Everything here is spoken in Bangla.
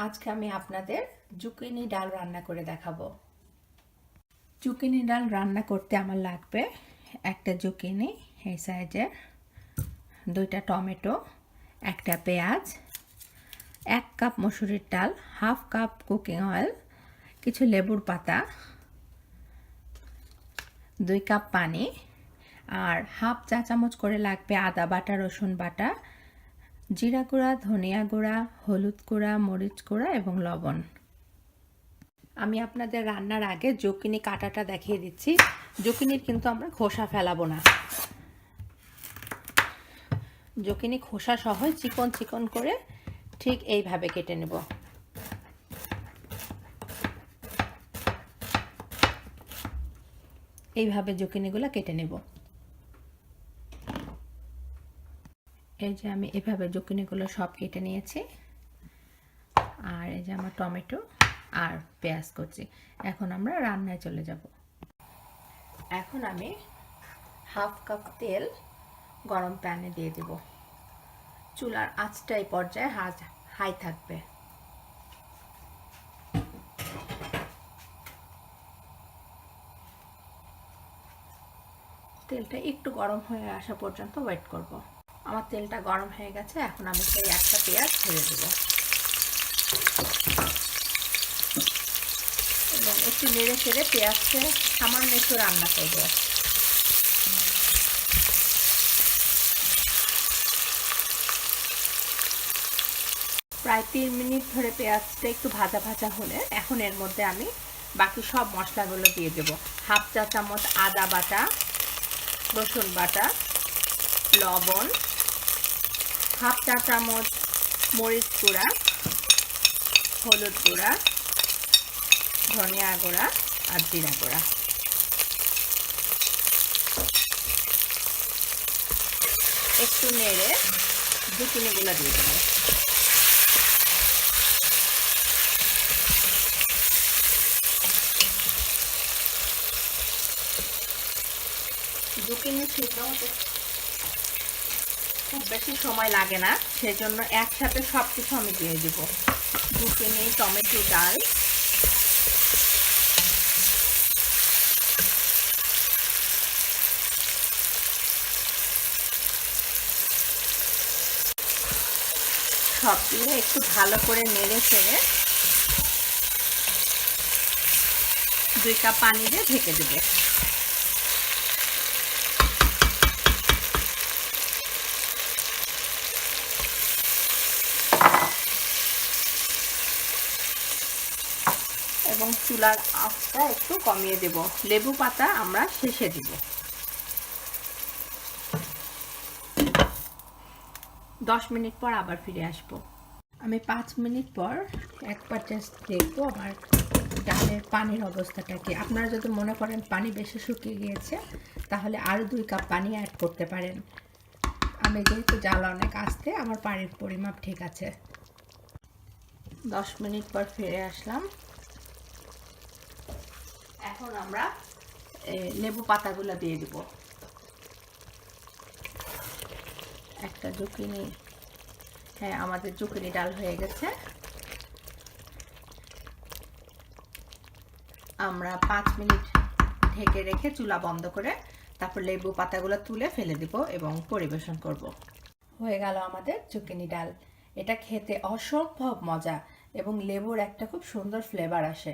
আজকে আমি আপনাদের জুকিনি ডাল রান্না করে দেখাবো। জুকিনি ডাল রান্না করতে আমার লাগবে একটা জুকিনি এই সাইজের, 2টা টমেটো, একটা পেঁয়াজ, 1 কাপ মসুরির ডাল, হাফ কাপ কুকিং অয়েল, কিছু লেবুর পাতা, 2 কাপ পানি, আর হাফ চা চামচ করে লাগবে আদা বাটা, রসুন বাটা, জিরা গুঁড়া, ধনিয়া গুঁড়া, হলুদ গুঁড়া, মরিচ গুঁড়া এবং লবণ। আমি আপনাদের রান্নার আগে জুকিনি কাটাটা দেখিয়ে দিচ্ছি। জুকিনির কিন্তু আমরা খোসা ফেলাবো না, জুকিনি খোসা সহ চিকন চিকন করে ঠিক এইভাবে কেটে নেব। এইভাবে জুকিনিগুলো কেটে নেব। এই যে আমি এভাবে জুকিনিগুলো সব কেটে নিয়েছি, আর এই যে আমার টমেটো আর পেঁয়াজ কুচি। এখন আমরা রান্নায় চলে যাব। এখন আমি হাফ কাপ তেল গরম প্যানে দিয়ে দেব। চুলার আঁচটা এই পর্যায়ে হাই থাকবে। তেলটা একটু গরম হয়ে আসা পর্যন্ত ওয়েট করব। আমার তেলটা গরম হয়ে গেছে, এখন আমি সেই একটা পেঁয়াজ ছেড়ে দেব এবং একটু নেড়ে চেড়ে পেঁয়াজকে সামান্য একটু রান্না করব। প্রায় 3 মিনিট ধরে পেঁয়াজটা একটু ভাজা ভাজা হলে এখন এর মধ্যে আমি বাকি সব মশলাগুলো দিয়ে দেব। হাফ চা চামচ আদা বাটা, রসুন বাটা, লবণ, হাফ চা চামচ মরিচ গুঁড়া, হলুদ গুঁড়া, ধনিয়া গুঁড়া আর জিরা গুঁড়া। একটু নেড়ে জুকিনিগুলো দিয়ে দেবো। জুকিনি সিদ্ধ হতে খুব বেশি সময় লাগে না, সেজন্য একসাথে সব কিছু আমি দিয়ে দেবো। জুকিনি, টমেটো, ডাল, সব দিয়ে একটু ভালো করে নেড়ে চেড়ে 2 কাপ পানি দিয়ে ঢেকে দেবো। এবং চুলার আঁচটা একটু কমিয়ে দেব। লেবু পাতা আমরা শেষে দিব। 10 মিনিট পর আবার ফিরে আসব। আমি 5 মিনিট পর একবার জাস্ট দেখবো আমার ডালের পানির অবস্থাটা কি। আপনারা যদি মনে করেন পানি বেশি শুকিয়ে গিয়েছে তাহলে আরও 2 কাপ পানি অ্যাড করতে পারেন। আমি যেহেতু জাল অনেক আস্তে, আমার পানির পরিমাপ ঠিক আছে। 10 মিনিট পর ফিরে আসলাম। এখন আমরা লেবু পাতাগুলো দিয়ে দিব। একটা জুকিনি, হ্যাঁ আমাদের জুকিনি ডাল হয়ে গেছে। আমরা 5 মিনিট ঢেকে রেখে চুলা বন্ধ করে তারপর লেবু পাতাগুলো তুলে ফেলে দিব এবং পরিবেশন করব। হয়ে গেল আমাদের জুকিনি ডাল। এটা খেতে অসম্ভব মজা এবং লেবুর একটা খুব সুন্দর ফ্লেভার আসে।